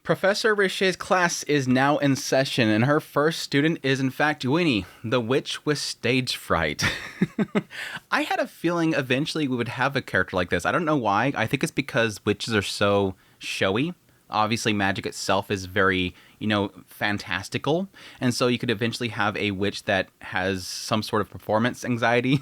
Professor Richet's class is now in session, and her first student is, in fact, Winnie, the witch with stage fright. I had a feeling eventually we would have a character like this. I don't know why. I think it's because witches are so showy. Obviously, magic itself is very, fantastical. And so you could eventually have a witch that has some sort of performance anxiety,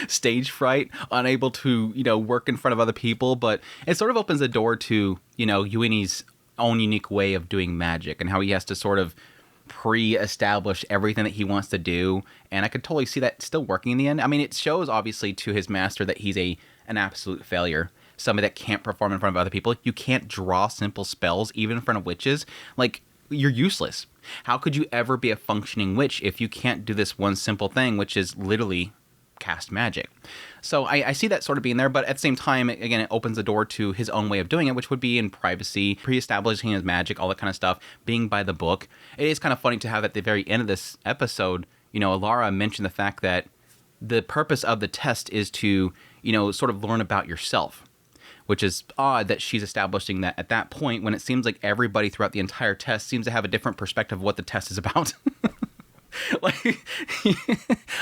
stage fright, unable to, work in front of other people. But it sort of opens the door to, Winnie's own unique way of doing magic and how he has to sort of pre-establish everything that he wants to do. And I could totally see that still working in the end. I mean, it shows obviously to his master that he's an absolute failure. Somebody that can't perform in front of other people. You can't draw simple spells even in front of witches. Like, you're useless. How could you ever be a functioning witch if you can't do this one simple thing, which is literally cast magic? So I see that sort of being there, but at the same time, again, it opens the door to his own way of doing it, which would be in privacy, pre-establishing his magic, all that kind of stuff, being by the book. It is kind of funny to have at the very end of this episode, Alara mentioned the fact that the purpose of the test is to, sort of learn about yourself, which is odd that she's establishing that at that point when it seems like everybody throughout the entire test seems to have a different perspective of what the test is about. Like,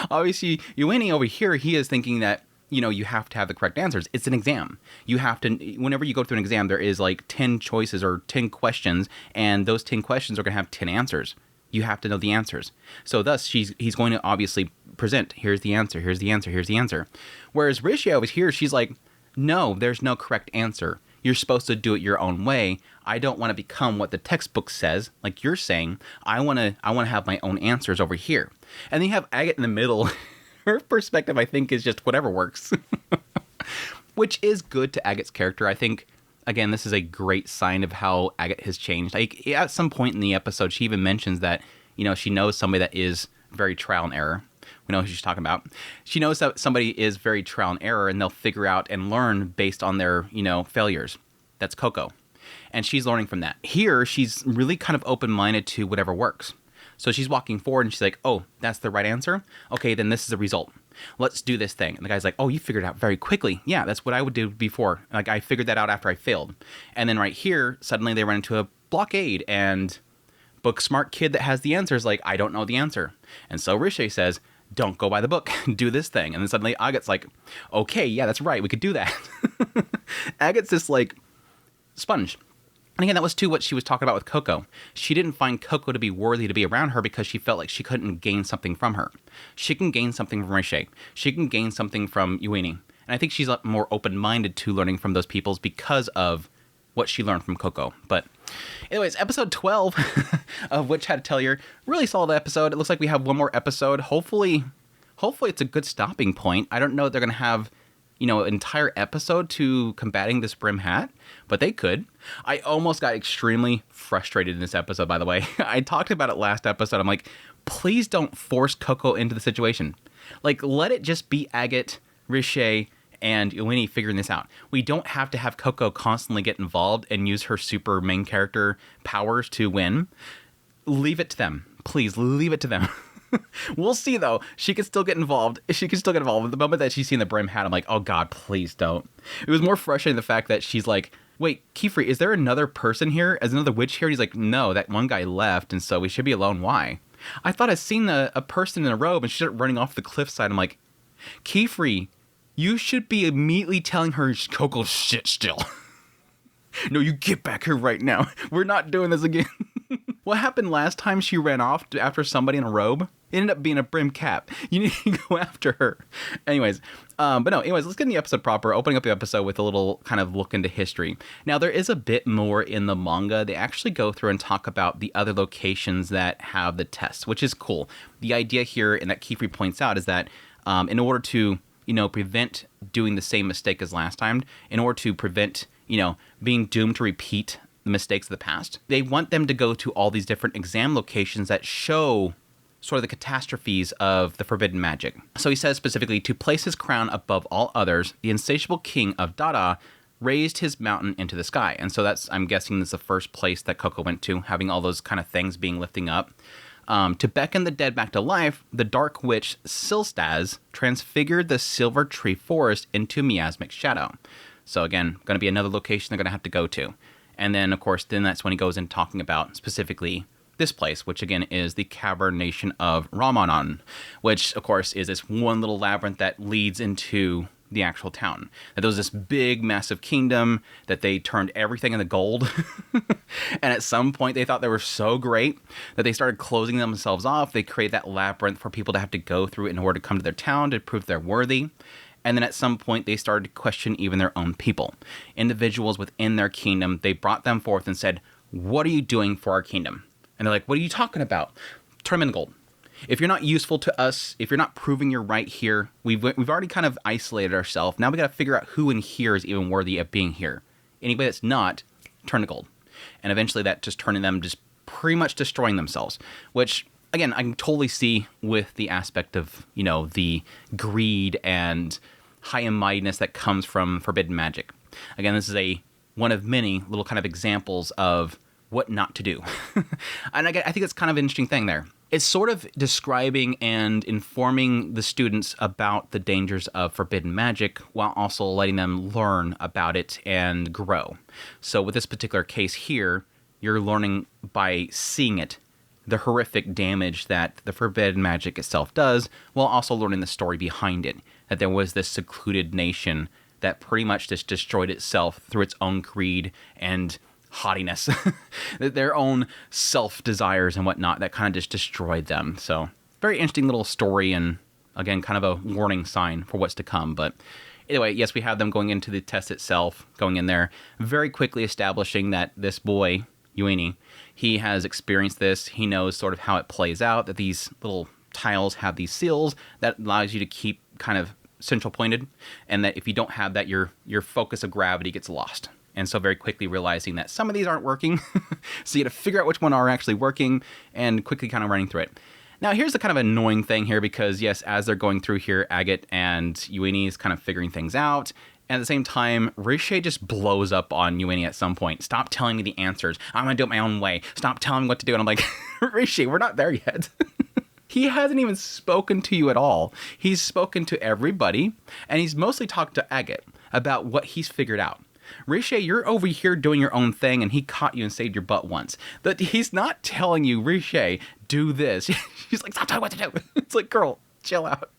obviously, Winnie over here, he is thinking that, you have to have the correct answers. It's an exam. You have to, whenever you go through an exam, there is like 10 choices or 10 questions, and those 10 questions are going to have 10 answers. You have to know the answers. So thus, he's going to obviously present, here's the answer, here's the answer, here's the answer. Whereas Rishi over here, she's like, no, there's no correct answer. You're supposed to do it your own way. I don't want to become what the textbook says, like you're saying. I want to have my own answers over here. And then you have Agate in the middle. Her perspective, I think, is just whatever works. Which is good to Agate's character. I think, again, this is a great sign of how Agate has changed. Like, at some point in the episode, she even mentions that, she knows somebody that is very trial and error. We know who she's talking about. She knows that somebody is very trial and error, and they'll figure out and learn based on their, failures. That's Coco. And she's learning from that. Here, she's really kind of open-minded to whatever works. So she's walking forward, and she's like, oh, that's the right answer? Okay, then this is the result. Let's do this thing. And the guy's like, oh, you figured it out very quickly. Yeah, that's what I would do before. Like, I figured that out after I failed. And then right here, suddenly they run into a blockade, and book smart kid that has the answer is like, I don't know the answer. And so Rishi says, don't go by the book, do this thing. And then suddenly Agate's like, okay, yeah, that's right, we could do that. Agate's this like sponge. And again, that was too what she was talking about with Coco. She didn't find Coco to be worthy to be around her because she felt like she couldn't gain something from her. She can gain something from Rishi. She can gain something from Uini. And I think she's more open-minded to learning from those peoples because of what she learned from Coco. But anyways, episode 12 of Witch Hat Atelier, really solid episode. It looks like we have one more episode. Hopefully it's a good stopping point. I don't know if they're going to have, an entire episode to combating this brim hat, but they could. I almost got extremely frustrated in this episode, by the way. I talked about it last episode. I'm like, please don't force Coco into the situation. Like, let it just be Agate, Rishi, and Uini figuring this out. We don't have to have Coco constantly get involved and use her super main character powers to win. Leave it to them. Please, leave it to them. We'll see, though. She can still get involved. She can still get involved. The moment that she's seen the brim hat, I'm like, oh, God, please don't. It was more frustrating the fact that she's like, wait, Kiefer, is there another person here? Is another witch here? And he's like, no, that one guy left, and so we should be alone. Why? I thought I'd seen a person in a robe, and she started running off the cliffside. I'm like, Kiefer, you should be immediately telling her Coco's shit still. No, you get back here right now. We're not doing this again. What happened last time she ran off after somebody in a robe? It ended up being a brim cap. You need to go after her. Anyways, let's get in the episode proper, opening up the episode with a little kind of look into history. Now, there is a bit more in the manga. They actually go through and talk about the other locations that have the tests, which is cool. The idea here, and that Kiefer points out, is that in order to prevent doing the same mistake as last time, in order to prevent, being doomed to repeat the mistakes of the past, they want them to go to all these different exam locations that show sort of the catastrophes of the forbidden magic. So he says specifically, to place his crown above all others, the insatiable king of Dada raised his mountain into the sky. And so that's, I'm guessing, this is the first place that Coco went to, having all those kind of things being lifting up. To beckon the dead back to life, the dark witch Silstaz transfigured the silver tree forest into miasmic shadow. So again, going to be another location they're going to have to go to. And then, of course, then that's when he goes in talking about specifically this place, which again is the Cavern Nation of Ramanan, which, of course, is this one little labyrinth that leads into the actual town. That there was this big, massive kingdom that they turned everything into gold. And at some point, they thought they were so great that they started closing themselves off. They created that labyrinth for people to have to go through in order to come to their town to prove they're worthy. And then at some point, they started to question even their own people. Individuals within their kingdom, they brought them forth and said, "What are you doing for our kingdom?" And they're like, "What are you talking about? Turn them into gold. If you're not useful to us, if you're not proving you're right here, we've already kind of isolated ourselves. Now we got to figure out who in here is even worthy of being here. Anybody that's not, turn to gold." And eventually that just turning them just pretty much destroying themselves, which again, I can totally see with the aspect of, the greed and high and mightiness that comes from forbidden magic. Again, this is one of many little kind of examples of what not to do. And I think it's kind of an interesting thing there. It's sort of describing and informing the students about the dangers of forbidden magic while also letting them learn about it and grow. So with this particular case here, you're learning by seeing it, the horrific damage that the forbidden magic itself does, while also learning the story behind it. That there was this secluded nation that pretty much just destroyed itself through its own greed and haughtiness, their own self-desires and whatnot that kind of just destroyed them. So very interesting little story, and again, kind of a warning sign for what's to come. But anyway, yes, we have them going into the test itself, going in there, very quickly establishing that this boy, Ueni, he has experienced this. He knows sort of how it plays out, that these little tiles have these seals that allows you to keep kind of central pointed, and that if you don't have that, your focus of gravity gets lost. And so very quickly realizing that some of these aren't working, so you got to figure out which one are actually working, and quickly kind of running through it. Now, here's the kind of annoying thing here, because yes, as they're going through here, Agate and Ueni is kind of figuring things out. And at the same time, Riche just blows up on Ueni at some point. "Stop telling me the answers. I'm going to do it my own way. Stop telling me what to do." And I'm like, Riche, we're not there yet. He hasn't even spoken to you at all. He's spoken to everybody, and he's mostly talked to Agate about what he's figured out. Riche, you're over here doing your own thing, and he caught you and saved your butt once. But he's not telling you, "Riche, do this." He's like, "Stop telling me what to do." It's like, girl, chill out.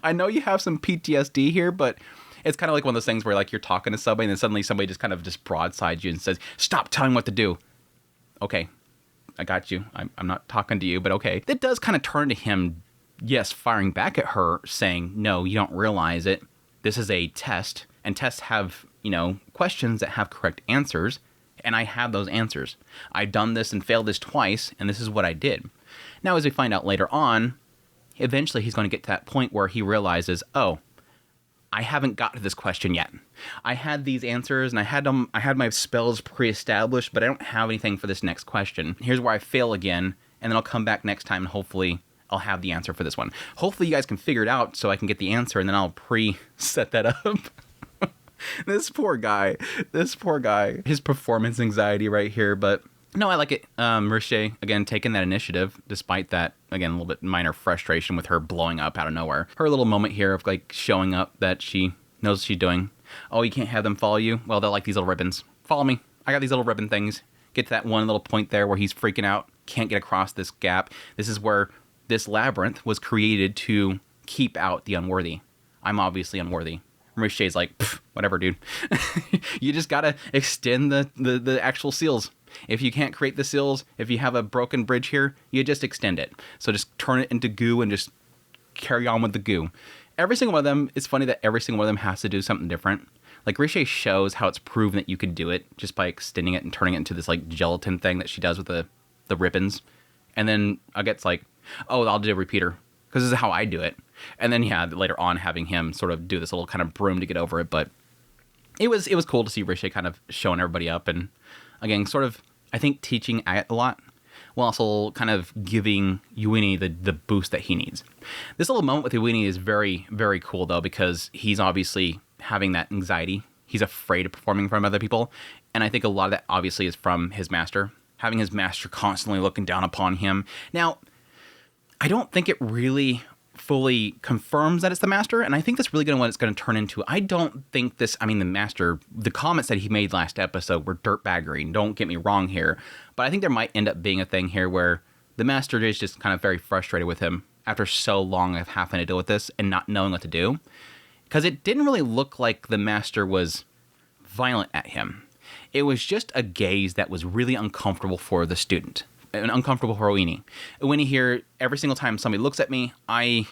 I know you have some PTSD here, but it's kind of like one of those things where like you're talking to somebody and then suddenly somebody just kind of just broadsides you and says, "Stop telling me what to do." Okay, I got you. I'm not talking to you, but okay. It does kind of turn to him, yes, firing back at her, saying, "No, you don't realize it. This is a test, and tests have, questions that have correct answers, and I have those answers. I've done this and failed this twice, and this is what I did." Now, as we find out later on, eventually he's going to get to that point where he realizes, oh, I haven't got to this question yet. I had these answers and I had my spells pre-established, but I don't have anything for this next question. Here's where I fail again, and then I'll come back next time and hopefully I'll have the answer for this one. Hopefully you guys can figure it out so I can get the answer, and then I'll pre-set that up. This poor guy, his performance anxiety right here, but no, I like it. Riche, again, taking that initiative, despite that, again, a little bit minor frustration with her blowing up out of nowhere. Her little moment here of, like, showing up that she knows what she's doing. "Oh, you can't have them follow you? Well, they're like these little ribbons. Follow me. I got these little ribbon things." Get to that one little point there where he's freaking out, can't get across this gap. This is where this labyrinth was created to keep out the unworthy. I'm obviously unworthy. Riche's like, whatever, dude. You just gotta extend the actual seals. If you can't create the seals, if you have a broken bridge here, you just extend it. So just turn it into goo and just carry on with the goo. Every single one of them, it's funny that every single one of them has to do something different. Like, Riche shows how it's proven that you can do it just by extending it and turning it into this, like, gelatin thing that she does with the ribbons. And then Agat's like, "Oh, I'll do a repeater, because this is how I do it." And then, yeah, later on having him sort of do this little kind of broom to get over it. But it was cool to see Riche kind of showing everybody up. And again, sort of, I think, teaching Agat a lot, while also kind of giving Ueni the boost that he needs. This little moment with Ueni is very, very cool, though, because he's obviously having that anxiety. He's afraid of performing in front of other people. And I think a lot of that obviously is from his master, having his master constantly looking down upon him. Now, I don't think it really fully confirms that it's the master, and I think that's really going to what it's going to turn into. I don't think this, I mean, the master, the comments that he made last episode were dirtbaggery, don't get me wrong here, but I think there might end up being a thing here where the master is just kind of very frustrated with him after so long of having to deal with this and not knowing what to do, because it didn't really look like the master was violent at him. It was just a gaze that was really uncomfortable for the student. And uncomfortable for Uini. Uini here, every single time somebody looks at me, I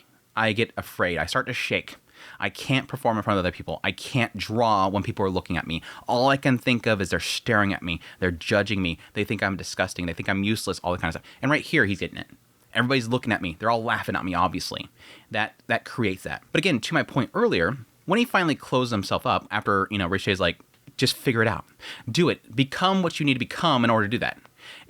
get afraid. I start to shake. I can't perform in front of other people. I can't draw when people are looking at me. All I can think of is they're staring at me. They're judging me. They think I'm disgusting. They think I'm useless, all that kind of stuff. And right here, he's getting it. Everybody's looking at me. They're all laughing at me, obviously. That creates that. But again, to my point earlier, when he finally closed himself up after, Richet's like, just figure it out. Do it. Become what you need to become in order to do that.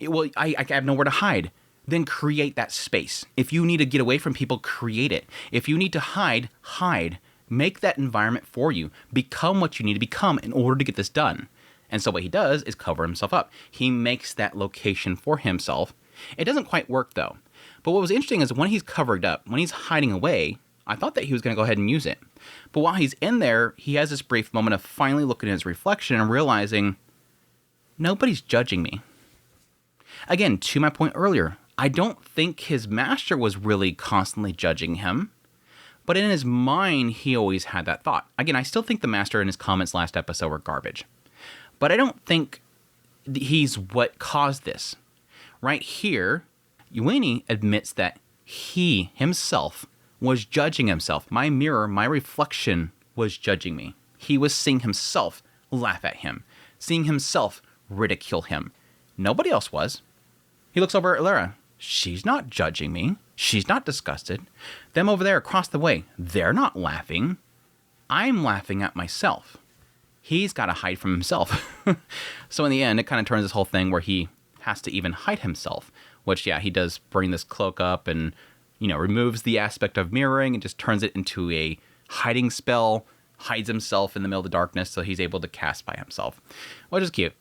I have nowhere to hide. Then create that space. If you need to get away from people, create it. If you need to hide, hide. Make that environment for you. Become what you need to become in order to get this done. And so what he does is cover himself up. He makes that location for himself. It doesn't quite work though. But what was interesting is when he's covered up, when he's hiding away, I thought that he was going to go ahead and use it. But while he's in there, he has this brief moment of finally looking at his reflection and realizing nobody's judging me. Again, to my point earlier, I don't think his master was really constantly judging him, but in his mind, he always had that thought. Again, I still think the master in his comments last episode were garbage, but I don't think he's what caused this. Right here, Uini admits that he himself was judging himself. My mirror, my reflection was judging me. He was seeing himself laugh at him, seeing himself ridicule him. Nobody else was. He looks over at Lara. She's not judging me. She's not disgusted. Them over there across the way, they're not laughing. I'm laughing at myself. He's got to hide from himself. So in the end, it kind of turns this whole thing where he has to even hide himself, which, yeah, he does bring this cloak up and, removes the aspect of mirroring and just turns it into a hiding spell, hides himself in the middle of the darkness so he's able to cast by himself, which is cute.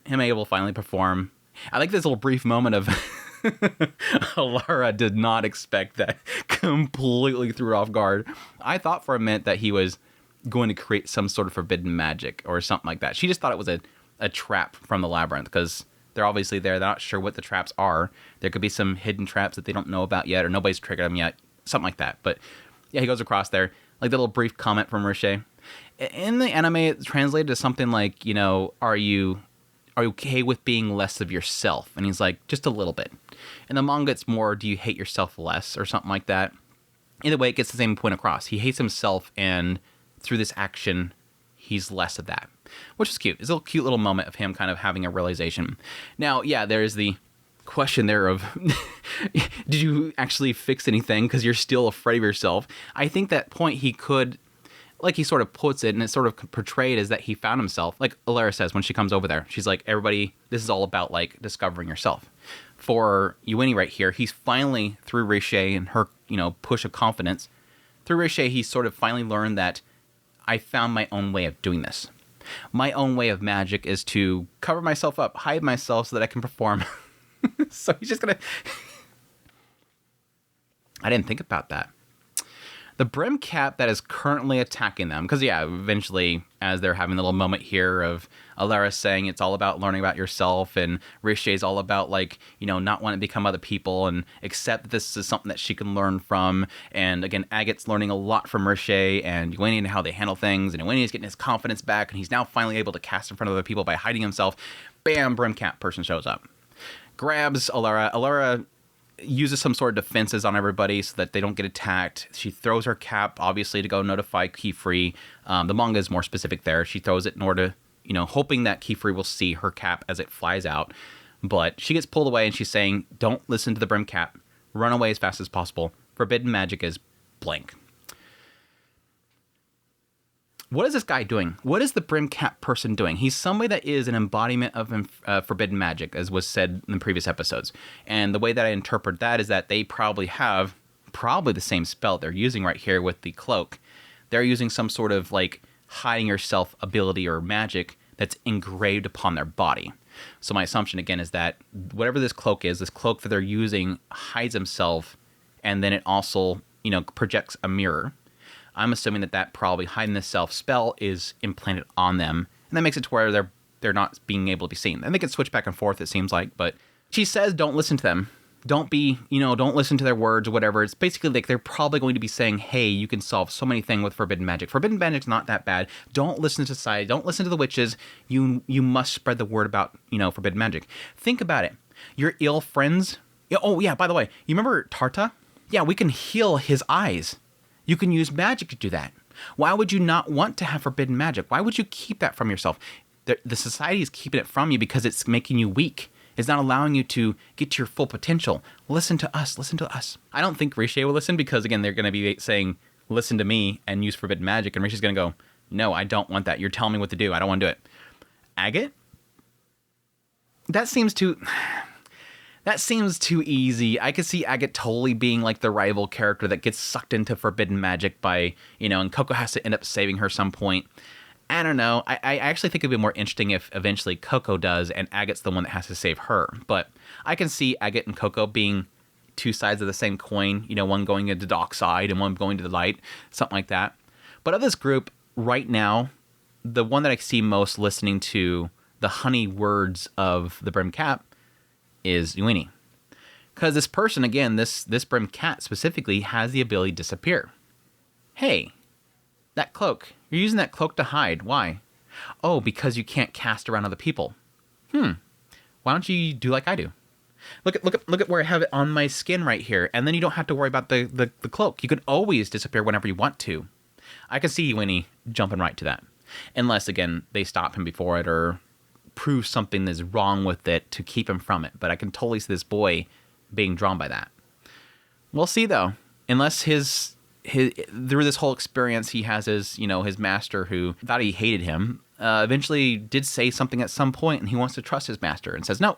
Him able to finally perform. I like this little brief moment of Lara did not expect that. Completely threw her off guard. I thought for a minute that he was going to create some sort of forbidden magic or something like that. She just thought it was a trap from the labyrinth because they're obviously there. They're not sure what the traps are. There could be some hidden traps that they don't know about yet or nobody's triggered them yet. Something like that. But yeah, he goes across there. Like the little brief comment from Richet. In the anime, it's translated to something like, are you okay with being less of yourself? And he's like, just a little bit. In the manga, it's more, do you hate yourself less or something like that? Either way, it gets the same point across. He hates himself, and through this action, he's less of that, which is cute. It's a cute little moment of him kind of having a realization. Now, yeah, there is the question there of, did you actually fix anything because you're still afraid of yourself? I think that point he could, like he sort of puts it, and it's sort of portrayed as that he found himself. Like Alara says when she comes over there, she's like, everybody, this is all about like discovering yourself. For Uini right here, he's finally, through Richet and her, push of confidence, through Richet, he's sort of finally learned that I found my own way of doing this. My own way of magic is to cover myself up, hide myself so that I can perform. So he's just gonna... I didn't think about that. The brim cap that is currently attacking them, because yeah, eventually, as they're having a little moment here of Alara saying it's all about learning about yourself, and Richet's all about not wanting to become other people and accept that this is something that she can learn from. And again, Agate's learning a lot from Richet and Ueni and how they handle things, and Ueni is getting his confidence back, and he's now finally able to cast in front of other people by hiding himself. Bam, brim cap person shows up. Grabs Alara. Alara uses some sort of defenses on everybody so that they don't get attacked. She throws her cap, obviously, to go notify Keyfree. The manga is more specific there. She throws it in order to, hoping that Keyfree will see her cap as it flies out. But she gets pulled away and she's saying, don't listen to the brim cap. Run away as fast as possible. Forbidden magic is blank. What is this guy doing? What is the brim cap person doing? He's somebody that is an embodiment of forbidden magic, as was said in the previous episodes. And the way that I interpret that is that they probably have the same spell they're using right here with the cloak. They're using some sort of hiding yourself ability or magic that's engraved upon their body. So my assumption again is that whatever this cloak is, this cloak that they're using hides himself, and then it also projects a mirror. I'm assuming that probably hiding the self spell is implanted on them, and that makes it to where they're not being able to be seen. And they can switch back and forth, it seems like, but she says don't listen to them. Don't listen to their words or whatever. It's basically like they're probably going to be saying, hey, you can solve so many things with forbidden magic. Forbidden magic's not that bad. Don't listen to society. Don't listen to the witches. You must spread the word about, forbidden magic. Think about it. Your ill friends. Oh, yeah, by the way, you remember Tarta? Yeah, we can heal his eyes. You can use magic to do that. Why would you not want to have forbidden magic? Why would you keep that from yourself? The society is keeping it from you because it's making you weak. It's not allowing you to get to your full potential. Listen to us. Listen to us. I don't think Riche will listen because, again, they're going to be saying, listen to me and use forbidden magic. And Riche's going to go, no, I don't want that. You're telling me what to do. I don't want to do it. Agate? That seems too easy. I could see Agate totally being like the rival character that gets sucked into forbidden magic by, and Coco has to end up saving her some point. I don't know. I actually think it'd be more interesting if eventually Coco does and Agate's the one that has to save her. But I can see Agate and Coco being two sides of the same coin, one going into the dark side and one going to the light, something like that. But of this group, right now, the one that I see most listening to the honey words of the Brim Cat is Uini. Because this person, again, this Brim Cat specifically, has the ability to disappear. Hey, that cloak. You're using that cloak to hide. Why? Oh, because you can't cast around other people. Why don't you do like I do? Look at where I have it on my skin right here, and then you don't have to worry about the cloak. You can always disappear whenever you want to. I can see Winnie jumping right to that. Unless, again, they stop him before it or prove something is wrong with it to keep him from it. But I can totally see this boy being drawn by that. We'll see, though. Unless his through this whole experience, he has his master who thought he hated him, eventually did say something at some point, and he wants to trust his master and says, no,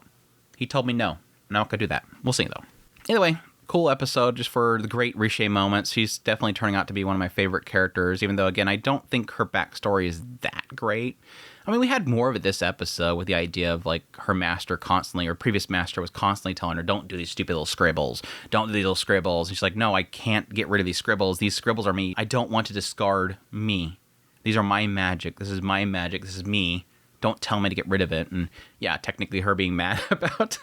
he told me no. I'm not going to do that. We'll see, though. Either way, cool episode just for the great Riche moments. She's definitely turning out to be one of my favorite characters, even though, again, I don't think her backstory is that great. I mean, we had more of it this episode with the idea of, like, her master constantly, or previous master was constantly telling her, don't do these stupid little scribbles. Don't do these little scribbles. And she's like, no, I can't get rid of these scribbles. These scribbles are me. I don't want to discard me. These are my magic. This is my magic. This is me. Don't tell me to get rid of it. And, yeah, technically her being mad about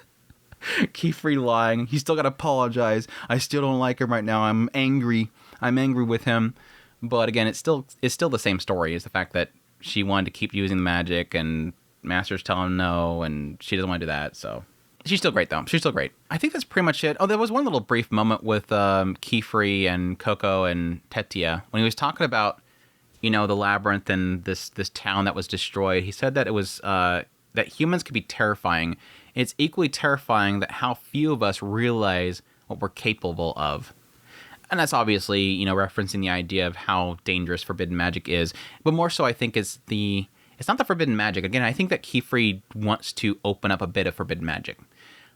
Kefri lying. He's still got to apologize. I still don't like him right now. I'm angry. I'm angry with him. But, again, it's still the same story. It's the fact that she wanted to keep using the magic, and Master's telling no, and she doesn't want to do that, so... She's still great, though. She's still great. I think that's pretty much it. Oh, there was one little brief moment with Kefri and Coco and Tetia. When he was talking about, the labyrinth and this town that was destroyed, he said that it was... that humans could be terrifying. It's equally terrifying that how few of us realize what we're capable of. And that's obviously, referencing the idea of how dangerous forbidden magic is. But more so, I think, it's not the forbidden magic. Again, I think that Kefri wants to open up a bit of forbidden magic.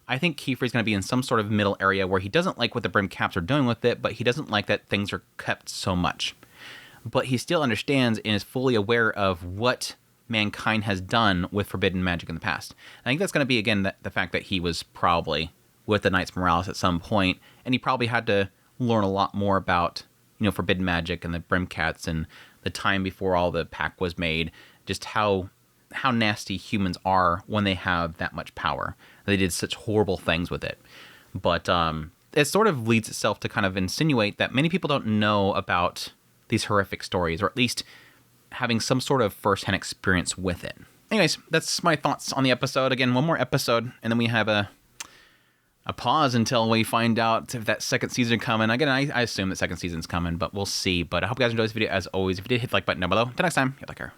I think Kefri's going to be in some sort of middle area where he doesn't like what the Brim Caps are doing with it, but he doesn't like that things are kept so much. But he still understands and is fully aware of what mankind has done with forbidden magic in the past. I think that's going to be, again, the fact that he was probably with the Knights Morales at some point, and he probably had to learn a lot more about, forbidden magic and the Brim Cats and the time before all the pack was made, just how nasty humans are when they have that much power. They did such horrible things with it. But it sort of leads itself to kind of insinuate that many people don't know about these horrific stories, or at least having some sort of first-hand experience with it. Anyways, that's my thoughts on the episode. Again, one more episode, and then we have a pause until we find out if that second season coming. Again, I assume that second season's coming, but we'll see. But I hope you guys enjoyed this video as always. If you did, hit the like button down below. Until next time, take care.